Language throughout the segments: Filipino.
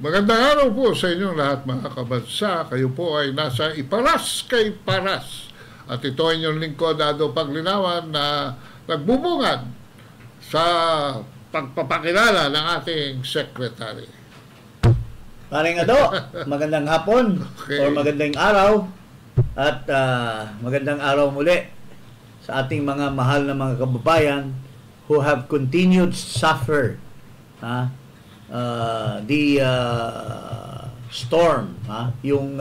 Magandang araw po sa inyong lahat mga kabansa. Kayo po ay nasa Iparas kay Paras. At ito ay inyong lingkod, Ado Paglinawan, na nagbubungad sa pagpapakilala ng ating secretary. Paring Ado, magandang hapon or magandang araw at magandang araw muli sa ating mga mahal na mga kababayan who have continued suffer the storm, yung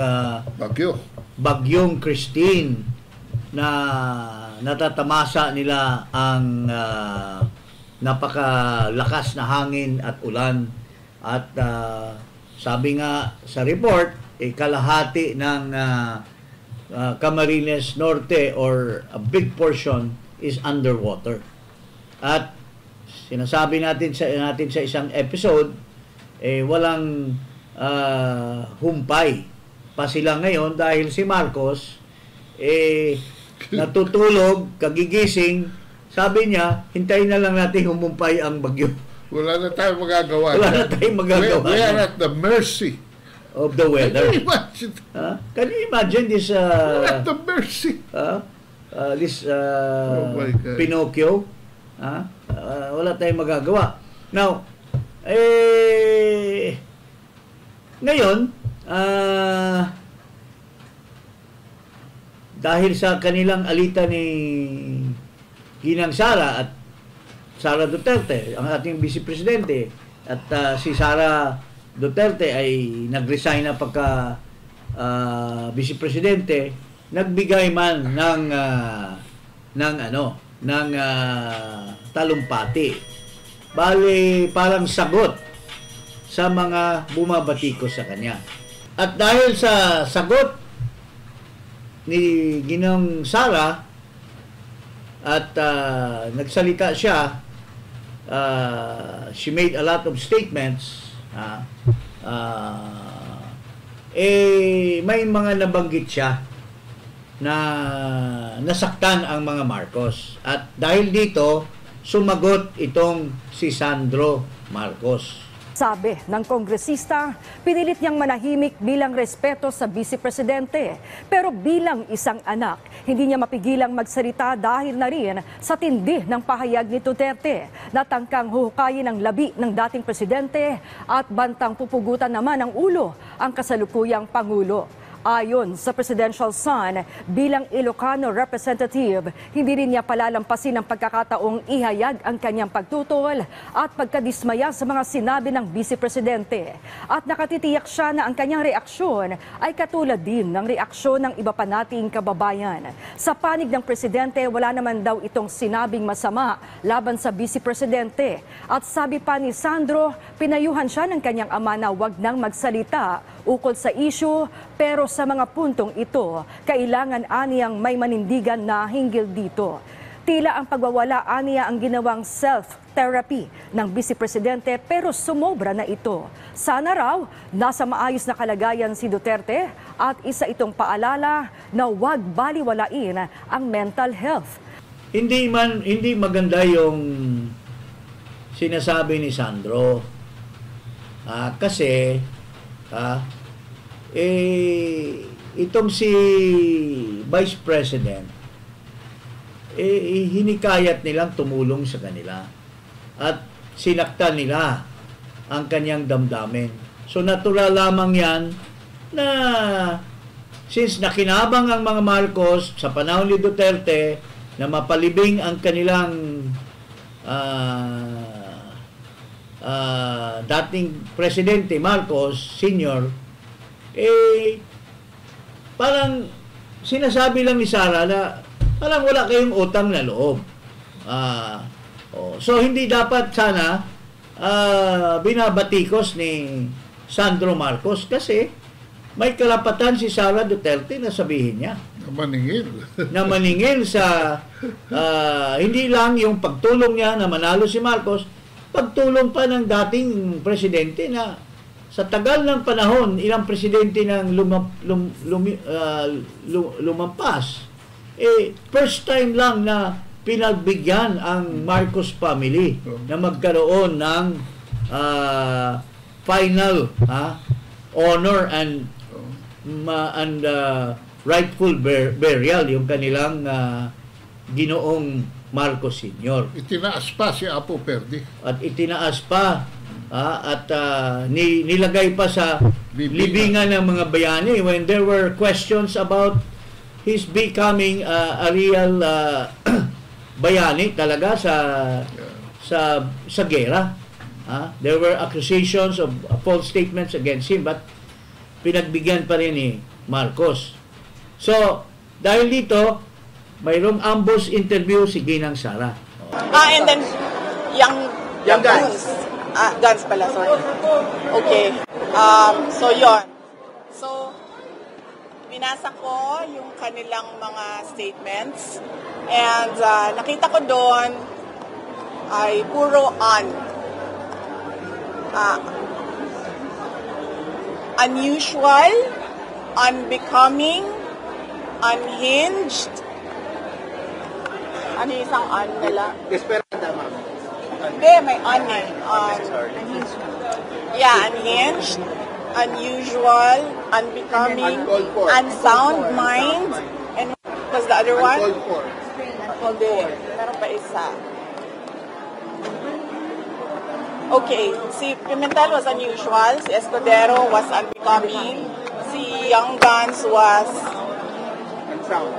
bagyong Christine na natatamasa nila ang napakalakas na hangin at ulan at sabi nga sa report, kalahati ng Camarines Norte or a big portion is underwater. At sinasabi natin sa isang episode, walang humpay pa sila ngayon dahil si Marcos natutulog, kagigising, sabi niya, hintayin na lang natin humumpay ang bagyo. Wala na tayong magagawa. Wala na tayong magagawa. We are at the mercy of the weather. Can you imagine? Can you imagine this we're at the mercy. This oh my God. Pinocchio? Wala tayong magagawa. Now, ngayon, dahil sa kanilang alitan ni Ginang Sara at Sara Duterte, ang ating Vice Presidente, at si Sara Duterte ay nag-resign na pagka Vice Presidente, nagbigay man ng talumpati. Bale, parang sagot sa mga bumabatikos sa kanya. At dahil sa sagot ni Ginang Sara at nagsalita siya, she made a lot of statements, may mga nabanggit siya na nasaktan ang mga Marcos. At dahil dito, sumagot itong si Sandro Marcos. Sabi ng kongresista, pinilit niyang manahimik bilang respeto sa Vice Presidente. Pero bilang isang anak, hindi niya mapigilang magsalita dahil na rin sa tindi ng pahayag ni Duterte na tangkang huhukayin ang labi ng dating Presidente at bantang pupugutan naman ng ulo ang kasalukuyang Pangulo. Ayon sa Presidential Son, bilang Ilocano representative, hindi rin niya palalampasin ang pagkakataong ihayag ang kanyang pagtutol at pagkadismaya sa mga sinabi ng Vice Presidente. At nakatitiyak siya na ang kanyang reaksyon ay katulad din ng reaksyon ng iba pa nating kababayan. Sa panig ng Presidente, wala naman daw itong sinabing masama laban sa Vice Presidente. At sabi pa ni Sandro, pinayuhan siya ng kanyang ama na wag nang magsalita ukol sa issue, pero sa mga puntong ito, kailangan aniyang may manindigan na hinggil dito. Tila ang pagwawala aniya ang ginawang self-therapy ng Vice Presidente, pero sumobra na ito. Sana raw, nasa maayos na kalagayan si Duterte at isa itong paalala na huwag baliwalain ang mental health. Hindi maganda yung sinasabi ni Sandro. Kasi itong si Vice President, hinikayat nilang tumulong sa kanila at sinaktan nila ang kanyang damdamin. So natural lamang yan na since nakinabang ang mga Marcos sa panahon ni Duterte na mapalibing ang kanilang dating Presidente Marcos Sr., parang sinasabi lang ni Sara na parang wala kayong utang na loob. So hindi dapat sana binabatikos ni Sandro Marcos kasi may karapatan si Sara Duterte na sabihin niya. Na maningil sa hindi lang yung pagtulong niya na manalo si Marcos, pagtulong pa ng dating presidente na sa tagal ng panahon, ilang presidente nang lumampas, first time lang na pinagbigyan ang Marcos family na magkaroon ng final honor and rightful burial yung kanilang Ginoong Marcos Sr. Itinaas pa si Apo Perdi. At itinaas pa at nilagay pa sa libingan ng mga bayani when there were questions about his becoming a real bayani talaga sa gera. There were accusations of false statements against him, but pinagbigyan pa rin ni Marcos. So, dahil dito, mayroong ambush interview si Ginang Sara. And then, young guns. Guns pala, sorry. Okay. So, yon. So, binasa ko yung kanilang mga statements. And nakita ko doon ay puro unusual, unbecoming, unhinged. Ano yung isang nila? Desperada, ma'am. Hindi, may unhinged. Yeah, unhinged, unusual, unbecoming, unsound mind, and what was the other one? Uncalled for. Hindi, meron pa isa. Okay, si Pimentel was unusual, si Escudero was unbecoming, si Young Guns was Unsound.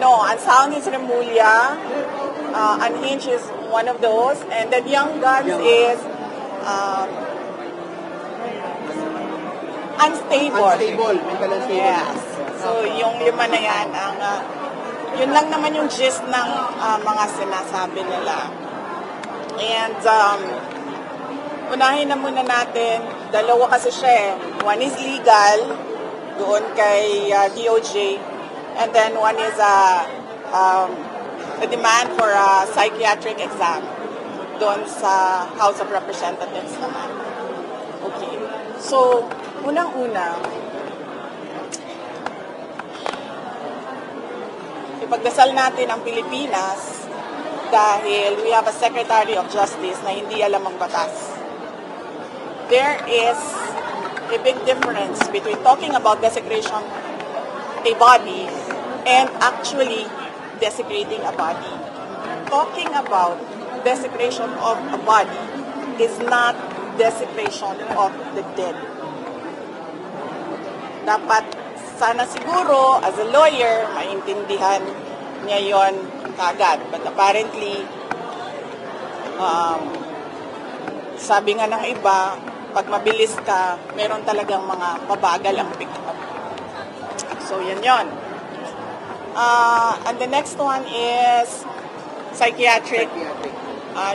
unsound is Remulla, unhinged is one of those, and then Young Guns is unstable. Unstable, mental unstable. Yes. So, yung lima na yan, yun lang naman yung gist ng mga sinasabi nila. And, unahin na muna natin, dalawa kasi siya eh. One is legal, doon kay DOJ, and then one is a demand for a psychiatric exam doon sa House of Representatives naman. Okay. So, unang-una, ipagdasal natin ang Pilipinas dahil we have a Secretary of Justice na hindi alam ang batas. There is a big difference between talking about desecration a body and actually desecrating a body. Talking about desecration of a body is not desecration of the dead. Dapat sana siguro as a lawyer maintindihan niya yon kagad. But apparently sabi nga ng iba, pag mabilis ka, meron talagang mga mabagal ang pick-up. So, yan yon. And the next one is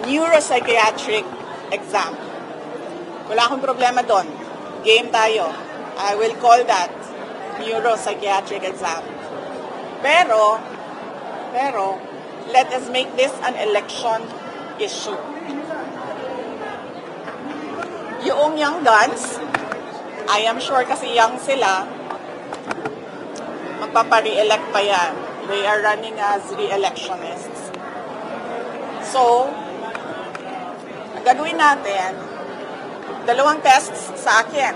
neuropsychiatric exam. Wala akong problema doon. Game tayo. I will call that neuropsychiatric exam. Pero, let us make this an election issue. Yung Young Guns, I am sure kasi young sila, magpapa-re-elect pa yan. They are running as re-electionists. So, ang gagawin natin, 2 tests sa akin.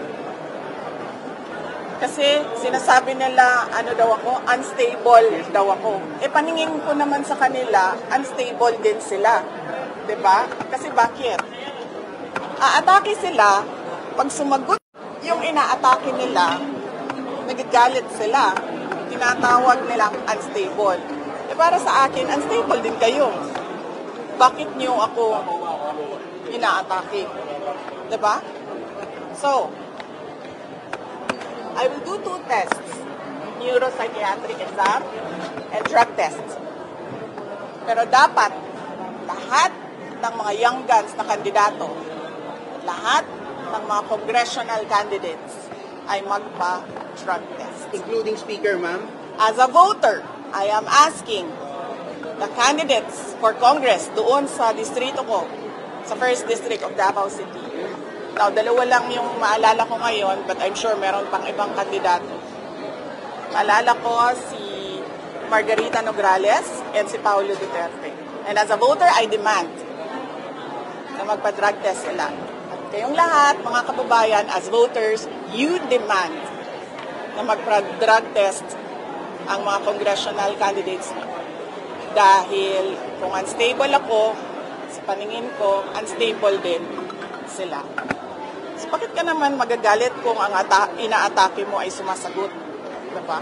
Kasi sinasabi nila, unstable daw ako. Paningin ko naman sa kanila, unstable din sila. 'Di ba? Kasi bakit? Aatake sila, pag sumagot yung inaatake nila, nagagalit sila. Tinatawag nilang unstable. Para sa akin, unstable din kayo. Bakit niyo ako inaatake? Diba? So, I will do 2 tests. Neuropsychiatric exam and drug tests. Pero dapat, lahat ng mga Young Guns na kandidato, lahat ng mga congressional candidates ay magpa-drug test. Including speaker, ma'am? As a voter, I am asking the candidates for Congress doon sa distrito ko, sa 1st District of Davao City. Now, 2 lang yung maalala ko ngayon, but I'm sure meron pang ibang kandidato. Maalala ko si Margarita Nograles and si Paulo Duterte. And as a voter, I demand na magpa-drug test sila. Kayong lahat, mga kababayan, as voters, you demand na mag-drug test ang mga congressional candidates mo. Dahil kung unstable ako, sa paningin ko, unstable din sila. So, bakit ka naman magagalit kung ang inaatake mo ay sumasagot? Diba?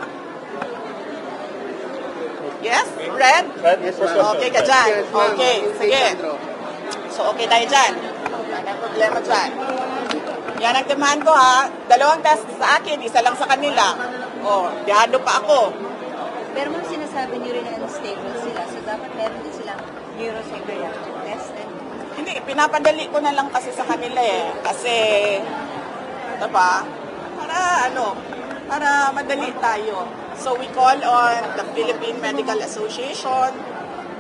Yes? Red? Yes, ma'am. Okay ka dyan. Okay, sige. So, okay tayo dyan. Wala nang problema dyan. Yan ang demand ko, ha. 2 test sa akin, isa lang sa kanila. O, dihado pa ako. Pero ma'am, sinasabi niyo rin na unstable sila, so dapat meron din silang neuropsychiatric test. Hindi, pinapadali ko na lang kasi sa kanila eh. Kasi, diba, para madali tayo. So we call on the Philippine Medical Association,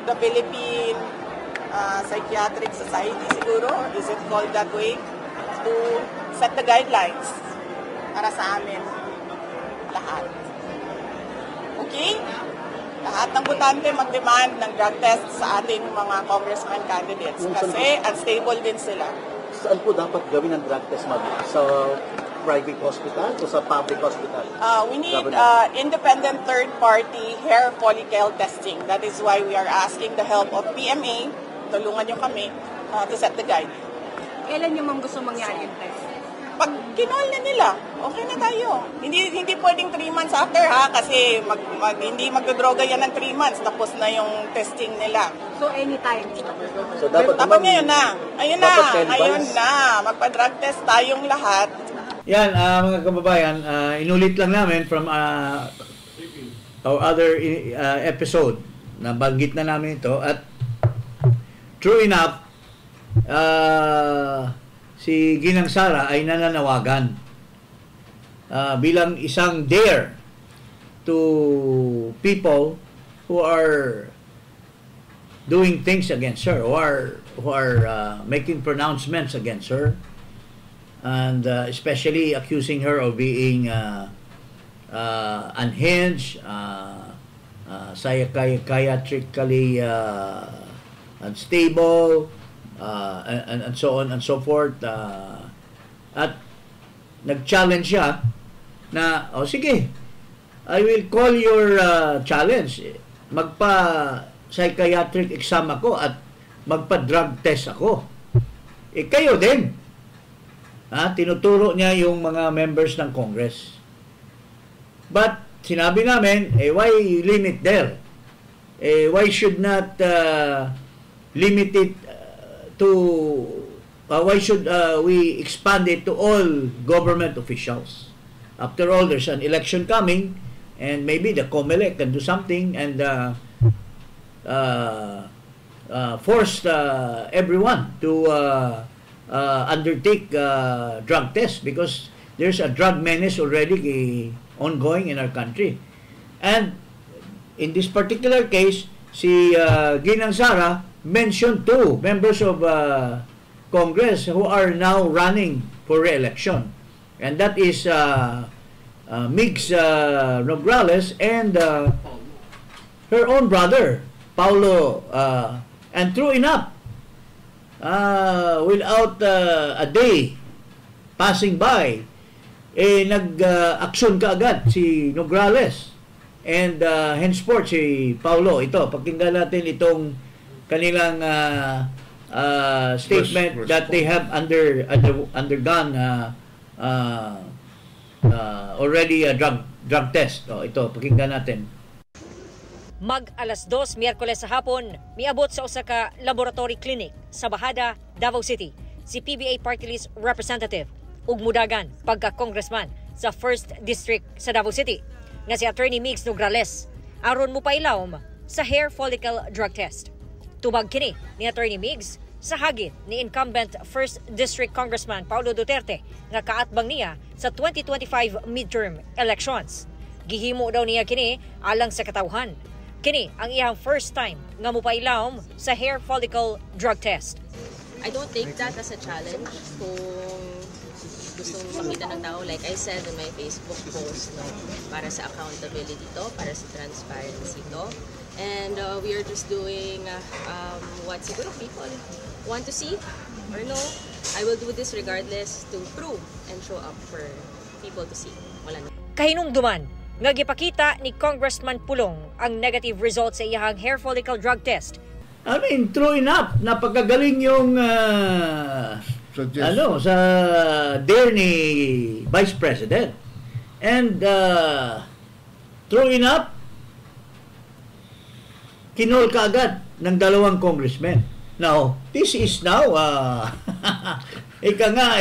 the Philippine Psychiatric Society siguro, is it called that way, to set the guidelines para sa amin lahat. Okay? Lahat ng botante mag-demand ng drug test sa ating mga congressman candidates kasi unstable din sila. Saan po dapat gawin ang drug test, ma'am? Sa private hospital o sa public hospital? We need independent third-party hair follicle testing. That is why we are asking the help of PMA, tulungan nyo kami, to set the guide. Kailan nyo ma'am gusto mangyari yung test? Pag kinol na nila, okay na tayo. Hindi pwedeng 3 months after, ha, kasi hindi magdodroga yan ng 3 months, tapos na yung testing nila. So anytime? So dapat ngayon na. Ayun na. Magpa-drug test tayong lahat. Yan, mga kababayan, inulit lang namin from our other episode, nabanggit na namin ito, at true enough, si Ginang Sara ay nananawagan bilang isang dare to people who are doing things against her, who are making pronouncements against her, and especially accusing her of being unhinged, psychiatrically unstable, and so on and so forth. At nag-challenge siya na, sige, I will call your challenge. Magpa-psychiatric exam ako at magpa-drug test ako. Kayo din. Tinuturo niya yung mga members ng Congress. But sinabi namin, why limit there? Why should not limit it why should we expand it to all government officials? After all, there's an election coming, and maybe the COMELEC can do something and force everyone to undertake drug tests, because there's a drug menace already ongoing in our country. And in this particular case, si Ginang Sara mentioned 2 members of Congress who are now running for re-election, and that is Migs Nograles and her own brother Paulo, and true enough, without a day passing by, nag-aksyon kaagad si Nograles, and henceforth si Paulo. Ito, pakinggan natin itong kanilang statement that they have undergone already a drug test. Ito, pakinggan natin. Mag 2:00 Miyerkules sa hapon, miabot sa usa ka laboratory clinic sa Bahada, Davao City, si PBA Party List Representative ug mudagan pagka-congressman sa 1st District sa Davao City nga si Attorney Migs Nograles aron mo pailawom sa hair follicle drug test. Tubag kini ni Attorney Migs sa hagit ni incumbent 1st District Congressman Paulo Duterte nga kaatbang niya sa 2025 midterm elections. Gihimo daw niya kini alang sa katawhan. Kini ang iyang first time nga mopailawom sa hair follicle drug test. I don't take that as a challenge kung gustong makita ng tao. Like I said in my Facebook post, no, para sa accountability to, para sa transparency to. And we are just doing what siguro people want to see or know. I will do this regardless to prove and show up for people to see. Wala na. Kahinungduman, nga gipakita ni Congressman Pulong ang negative results sa iyang hair follicle drug test. I mean, true enough, napakagaling yung sa dare ni Vice President. And true enough, kinol kaagad ng dalawang congressmen. Now, this is now, ika nga,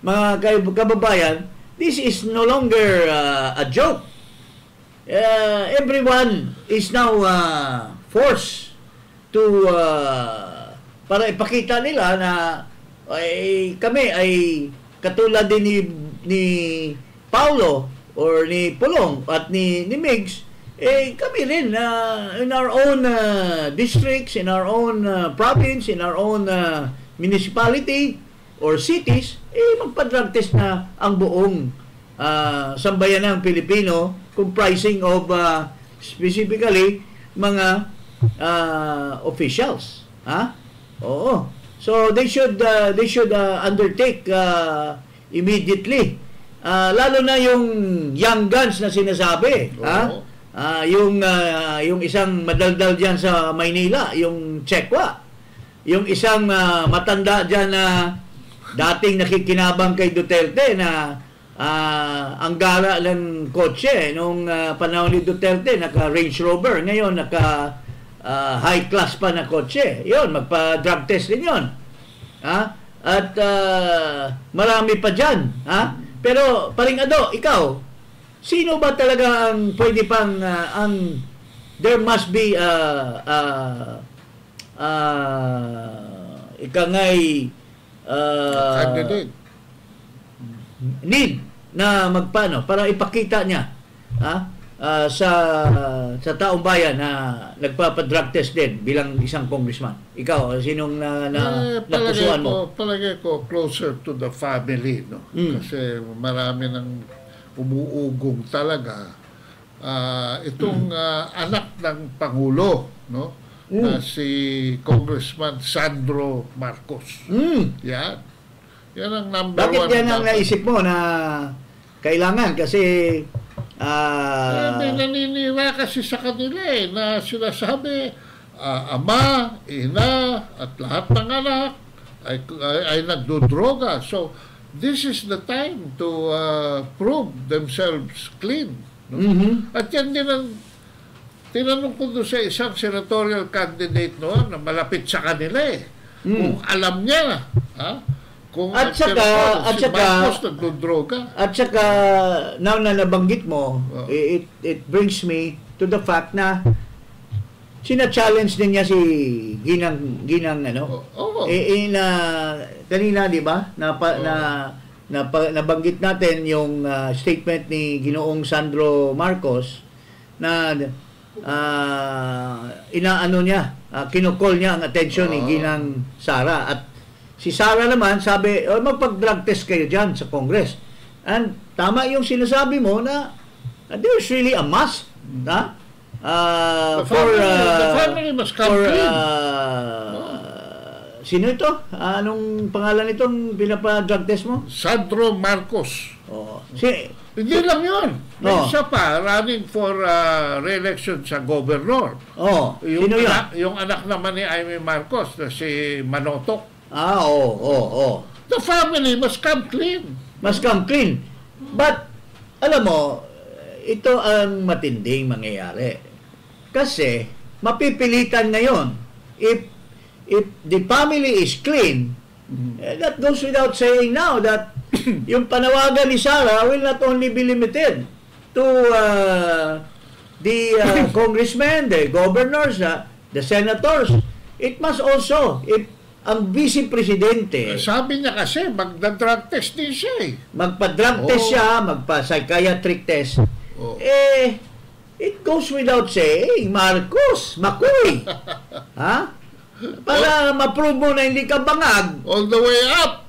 mga kababayan, this is no longer a joke. Everyone is now forced to, para ipakita nila na kami ay katulad din ni Paulo or ni Pulong at ni Migs, kami rin in our own districts, in our own province, in our own municipality or cities, magpa-drug test na ang buong sambayanang Pilipino, comprising of specifically mga officials. Oo. So they should undertake immediately. Lalo na yung young guns na sinasabi, yung isang madaldal diyan sa Maynila, yung Chekwa, yung isang matanda diyan na dating nakikinabang kay Duterte na ang gara ng kotse nung panahon ni Duterte, naka Range Rover, ngayon naka high class pa na kotse. Yun, magpa-drug test din yun. At marami pa dyan. Pero, Paring Ado, ikaw, sino ba talaga ang pwede pang, there must be candidate. Need na magpano para ipakita niya sa taong bayan na nagpapa-drug test din bilang isang congressman. Ikaw, sinong napusuan mo? Palagay ko closer to the family, no? Kasi marami nang umuugong talaga. Itong anak ng Pangulo, no? Na si Congressman Sandro Marcos. Yan. Yan ang number Bakit 1. Bakit yan ang naisip mo na kailangan? Kasi may naninira kasi sa kanila na sinasabi ama, ina at lahat ng anak ay nagdodroga. So this is the time to prove themselves clean, no? At yan din ang tinanong ko doon sa isang senatorial candidate noon na malapit sa kanila kung alam niya kung at saka now na nabanggit mo, it brings me to the fact na sina-challenge din niya si Ginang kanina, di ba, nabanggit natin yung statement ni Ginoong Sandro Marcos na inaano niya, kinukol niya ang attention ni Ginang Sara. At si Sara naman sabi, magpag-drug test kayo dyan sa Congress. And tama yung sinasabi mo na there's really a must the family must come clean. Sino ito? Anong pangalan itong pinapa-drug test mo? Sandro Marcos. Hindi lang yun. May isa pa, running for re-election sa governor. Sino yun? Yung anak naman ni Amy Marcos, na si Manotok. The family must come clean. Must come clean. But, alam mo, ito ang matinding mangyayari. Kasi, mapipilitan ngayon. If the family is clean, that goes without saying now that yung panawagan ni Sara will not only be limited to the congressmen, the governors, the senators. It must also, ang vice presidente, sabi niya kasi magda-drug test din siya magpa-drug test siya, magpa-psychiatric test. It goes without saying, Marcos, Makoy, para ma-prove mo na hindi ka bangag all the way up,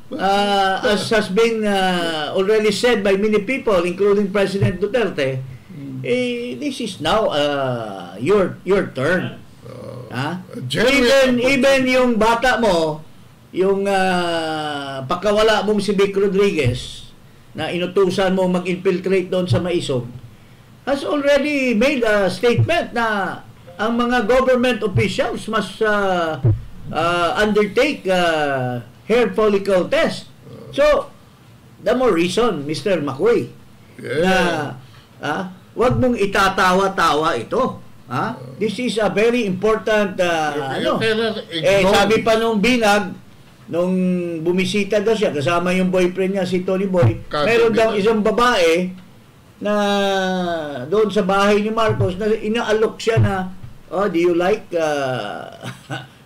as has been already said by many people, including President Duterte. This is now your turn. Even yung bata mo, yung pakawala mong si Vic Rodriguez na inutusan mo mag-infiltrate doon sa Maisog has already made a statement na ang mga government officials must undertake hair follicle test. So, the more reason, Mr. McCoy, na wag mong itatawa-tawa ito. This is a very important sabi pa nung Binag, nung bumisita daw siya, kasama yung boyfriend niya, si Tony Boy, meron daw isang babae na doon sa bahay ni Marcos na inaalok siya na, do you like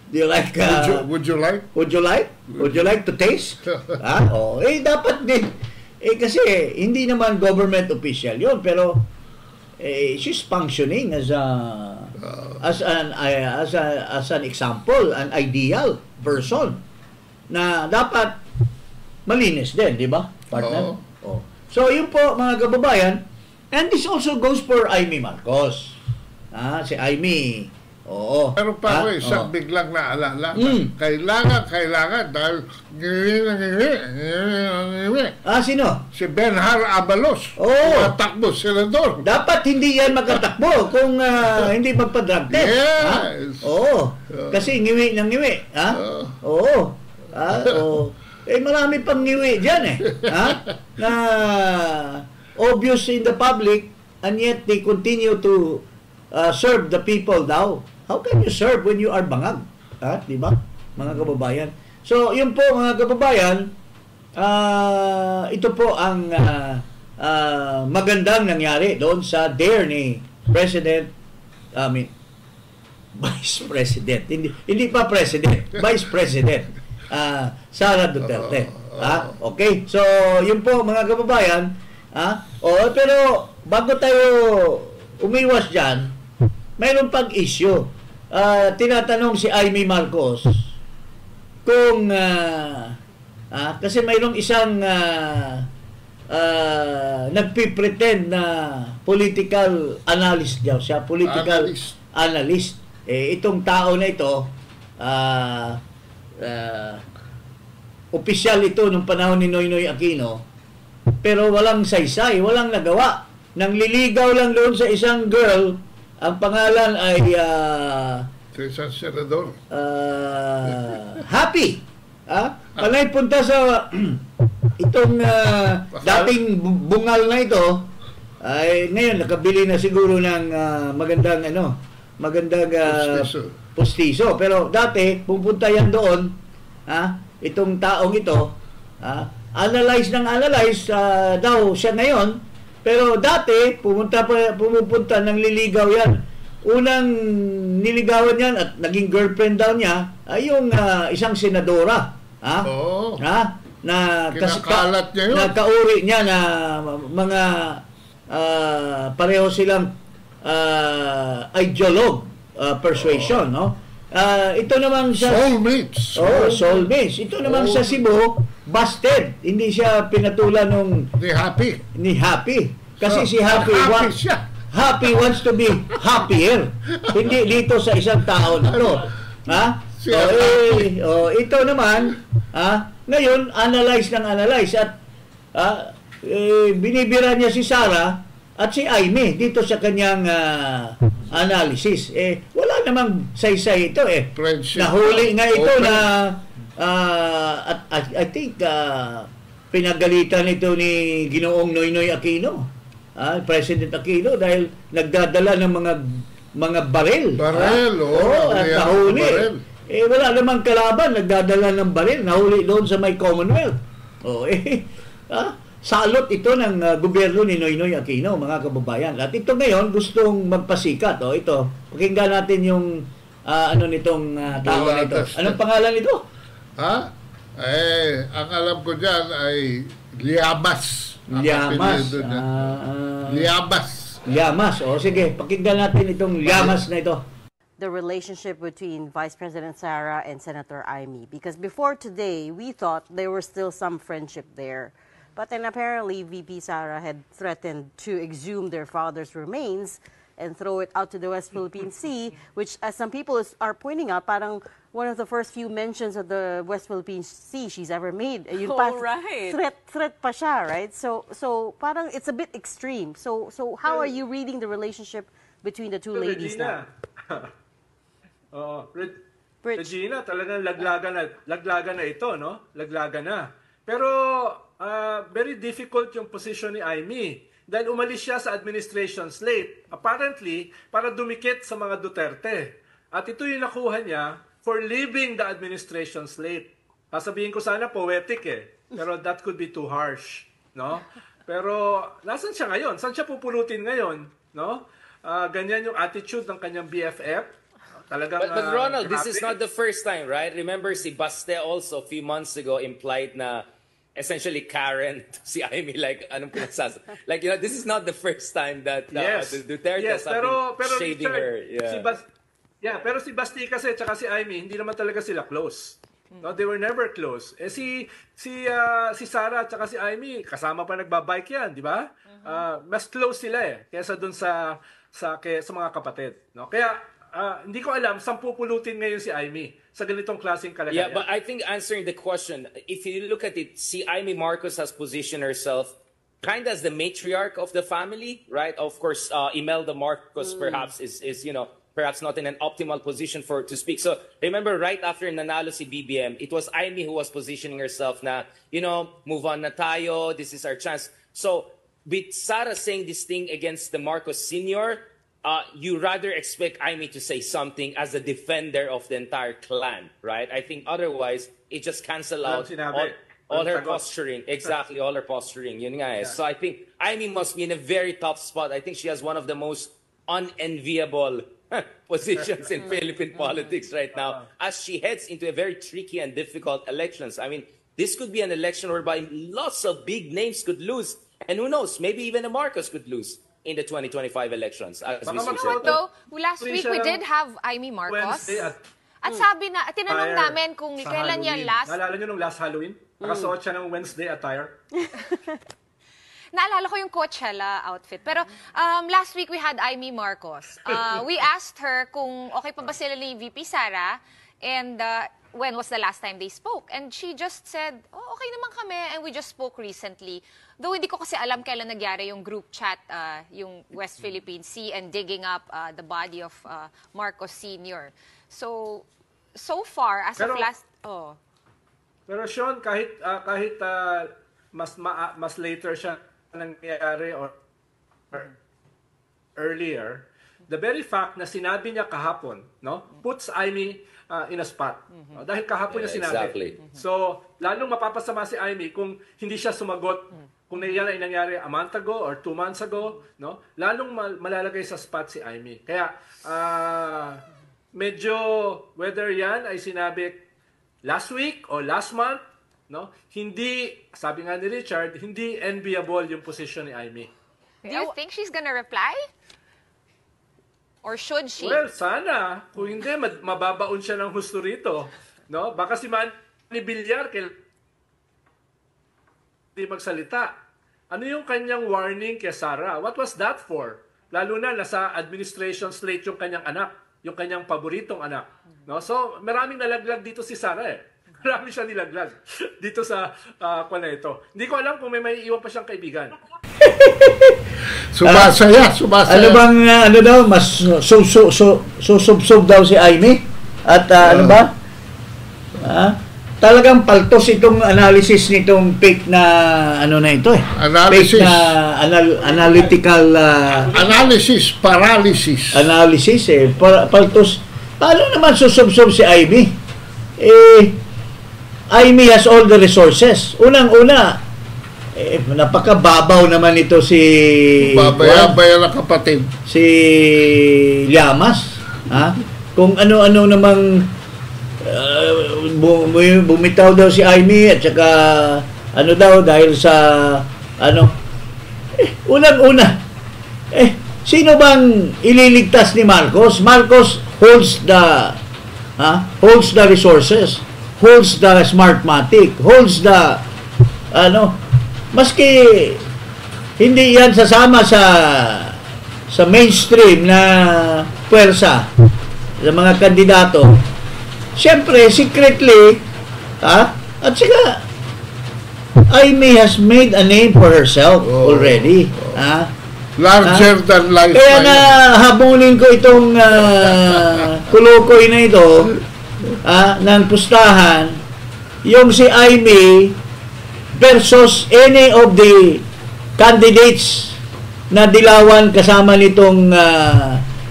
would you like to taste? Dapat din. Kasi hindi naman government official yun, pero she's functioning as an example, an ideal person na dapat malinis din, di ba, partner? So, yun po, mga kababayan, and this also goes for Amy Marcos. Si Amy, pero pa isang biglang naalala. Kailangan dahil sino? Si Benhar Abalos. Matakbo, senador. Dapat hindi yan makatakbo kung hindi magpa-drug test. Yes. Kasi ngiwi ng ngiwi. Marami pang ngiwi dyan na obvious in the public, and yet they continue to serve the people daw. How can you serve when you are bangag? Di ba, mga kababayan? So, yun po, mga kababayan, ito po ang magandang nangyari doon sa dare ni Vice President. Hindi pa President, Vice President Sara Duterte. Okay? So, yun po, mga kababayan. Pero, bago tayo umiwas dyan, mayroon pang issue. Tinatanong si Amy Marcos kung kasi mayroong isang nagpipretend na political analyst daw siya, political analyst. Itong tao na ito, opisyal ito nung panahon ni Noynoy Aquino, pero walang saysay, walang nagawa. Nangliligaw lang doon sa isang girl. Ang pangalan ay isang senador. Happy. Panay punta sa itong dating bungal na ito, ay ngayon nakabili na siguro ng magandang postiso. Pero dati pupunta yan doon, itong taong ito, analyze daw siya ngayon. Pero dati, pumupunta ng liligaw yan. Unang niligawan yan at naging girlfriend daw niya ay yung isang senadora. Na kinakalat niya yun. Nakauri niya na mga pareho silang ideologue persuasion. Ito naman sa soulmates. Ito naman sa Cebu, busted. Hindi siya pinatulan nung ni Happy. Kasi si Happy wants to be happier. Hindi dito sa isang tao na to. Ito naman, ngayon analyze at binibira niya si Sara at si Amy dito sa kanyang analysis. Wala namang saysay ito Nahuli nga ito na I think pinagalitan ito ni Ginoong Noynoy Aquino, President Aquino, dahil nagdadala ng mga baril. At nahuli. Wala namang kalaban, nagdadala ng baril, nahuli doon sa may Commonwealth. Salot ito ng gobyerno ni Noynoy Aquino, mga kababayan. At ito ngayon gustong magpasikat. Ito, pakinggan natin yung nitong tao na ito. Anong pangalan nito? Ang alam ko dyan ay Llamas. Llamas. Sige, pakinggan natin itong Llamas na ito. The relationship between Vice President Sara and Senator Amy. Because before today, we thought there was still some friendship there. But then apparently, VP Sara had threatened to exhume their father's remains and throw it out to the West Philippine Sea, which, as some people are pointing out, parang one of the first few mentions of the West Philippine Sea she's ever made. Right. Threat pa siya, right? So parang it's a bit extreme. So how are you reading the relationship between the two ladies now? Regina, talagang laglagan na ito, no? Laglagan na. Pero very difficult yung position ni Amy dahil umalis siya sa administration slate, apparently para dumikit sa mga Duterte. At ito yung nakuha niya for leaving the administration slate. Sasabihin ko sana poetic pero that could be too harsh, no? Pero nasan siya ngayon? Saan siya pupulutin ngayon, no? Ganyan yung attitude ng kanyang BFF. Talagang, but Ronald, this is not the first time, right? Remember, si Baste also a few months ago implied na essentially Karen si Amy, like anong pinasas. Like, you know, this is not the first time that Duterte has been shading her. Yeah. Pero si Basti kasi tsaka si Amy, hindi naman talaga sila close. No, they were never close. Si Sara tsaka si Amy, kasama pa nagbabike yan, di ba? Mas close sila kaysa dun sa mga kapatid. No? Kaya hindi ko alam saan pupulutin ngayon si Amy sa ganitong klaseng kalagayan. Yeah, but I think answering the question, if you look at it, si Amy Marcos has positioned herself kind of as the matriarch of the family, right? Of course, Imelda Marcos perhaps is you know, perhaps not in an optimal position to speak. So remember, right after nanalo si BBM, it was Amy who was positioning herself na, you know, move on na tayo, this is our chance. So with Sara saying this thing against the Marcos Sr., you rather expect Amy to say something as a defender of the entire clan, right? I think otherwise, it just cancel out all her posturing. Exactly, all her posturing. Yun nga So I think Amy must be in a very tough spot. I think she has one of the most unenviable positions in Philippine politics right now as she heads into a very tricky and difficult elections. I mean, this could be an election whereby lots of big names could lose. And who knows, maybe even a Marcos could lose in the 2025 elections. Though, last week we did have Amy Marcos. At sabi na, tinanong namin kung kailan niya last. Naalala niyo nung last Halloween? Nakasuot siya ng Wednesday attire. Naalala ko yung Coachella outfit. Pero last week we had Amy Marcos. We asked her kung okay pa ba sila ni VP Sara and when was the last time they spoke. And she just said, okay naman kami and we just spoke recently. Though hindi ko kasi alam kailan nagyari yung group chat, yung West Philippine Sea and digging up the body of Marcos Sr. So far, as of last... Pero Sean, kahit mas later siya nangyari or earlier, the very fact na sinabi niya kahapon, no, puts Amy in a spot. Dahil kahapon niya sinabi. Exactly. So, lalong mapapasama si Amy kung hindi siya sumagot, kung yan ay nangyari a month ago or 2 months ago, no? Lalong malalagay sa spot si Amy. Kaya, medyo, whether yan ay sinabi last week or last month, no? Hindi, sabi nga ni Richard, hindi enviable yung position ni Amy. Do you think she's gonna reply? Or should she? Well, sana. Kung hindi, mababaon siya ng husto rito. No? Baka si Manny Villar hindi magsalita. Ano yung kanyang warning kay Sara? What was that for? Lalo na nasa administration slate yung kanyang anak. Yung kanyang paboritong anak. No? So, maraming nalaglag dito si Sara Marami siya nilaglag dito sa na ito. Hindi ko alam kung may iwan pa siyang kaibigan. Sumasaya. Ano bang, mas susubsob daw si Amy? At ano ba? Talagang paltos itong analysis nitong fake na, na ito Analysis. Fake na analytical... analysis, paralysis. Analysis paltos. Paano naman susubsob si Amy? Amy has all the resources. Unang-una, napakababaw naman ito si... Babaya na kapatid. Si Llamas. Kung ano-ano namang bumitaw daw si Amy at saka dahil sa unang-una sino bang ililigtas ni Marcos? Marcos holds the resources, holds the Smartmatic, holds the maski hindi yan sasama sa sa mainstream na puwersa sa mga kandidato, siyempre, secretly, at saka, Amy has made a name for herself already. Larger than life. Kaya na habulin ko itong kulukoy na ito ng pustahan, yung si Amy versus any of the candidates na dilawan kasama nitong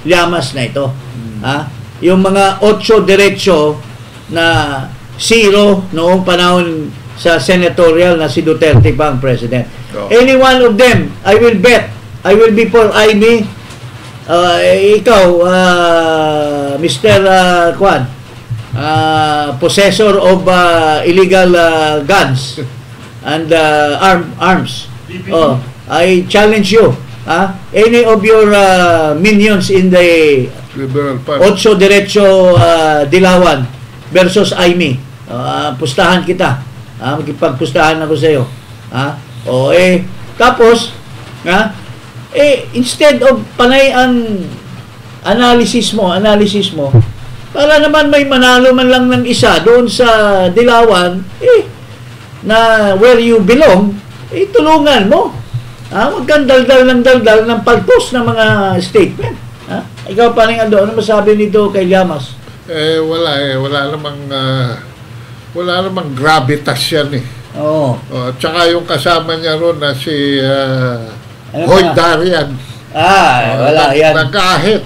Llamas na ito. Yung mga 8 diretso na 0 noong panahon sa senatorial na si Duterte pa ang president. Any one of them, I will bet, I will be for Amy. Ikaw, Mr. Kwan, possessor of illegal guns and arms. I challenge you. Any of your minions in the Liberal Party, 8 diretso dilawan versus Amy. Pustahan kita. Magkipagpustahan ako sa iyo. Tapos, instead of panay ang analysis mo, para naman may manalo man lang ng isa doon sa dilawan, na where you belong, tulungan mo. Huwag kang daldal ng pag-post ng mga statement. Ikaw, paring Ando, ano masabi nito kay Llamas? Wala namang gravitas yan at saka yung kasama niya ron na si Hoy Darian. Wala yan. Nagkahit.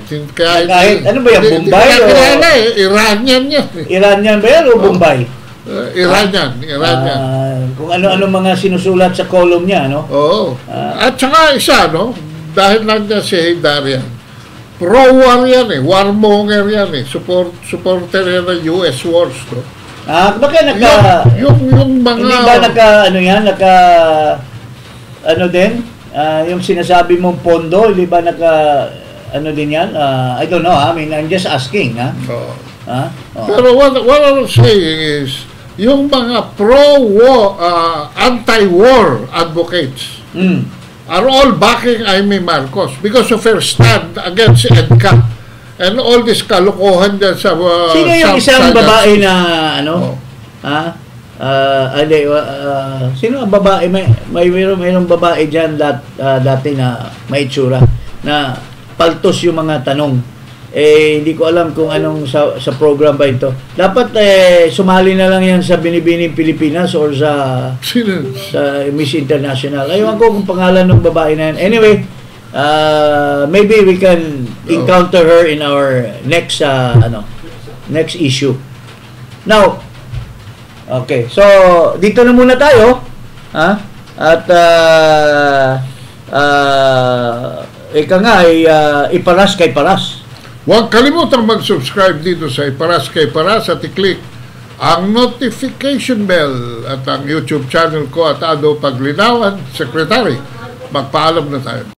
Ano ba yan? Bombay? Iranian yan. Iranian ba yan o Bombay? Iranian. Kung ano-ano mga sinusulat sa column niya, no? Oo. At saka isa, no? Dahil nandiyan si Hoy Darian, pro-war yan warmonger yan supporter yan ng US wars, no? Bakit yung mga... Hindi ba yung sinasabi mong pondo, hindi ba din yan? I don't know, I mean, I'm just asking, Pero what I'm saying is, yung mga pro-war, anti-war advocates are all backing Amy Marcos because of her stand against EDCA. And all this kalokohan dyan sa... Sino yung isang babae na, sino ang babae? Mayroong babae dyan dati na may itsura, na paltos yung mga tanong. Hindi ko alam kung anong sa program ba ito. Dapat sumali na lang yan sa Binibining Pilipinas or sa Miss International. Ayun ko kung pangalan ng babae na yan. Anyway, maybe we can encounter her in our next next issue. Now, okay. So, dito na muna tayo. At ika nga iparas kay paras. Huwag kalimutang mag-subscribe dito sa Iparas kay Paras at i-click ang notification bell at ang YouTube channel ko at Ado Paglinawan, Secretary. Magpaalam na tayo.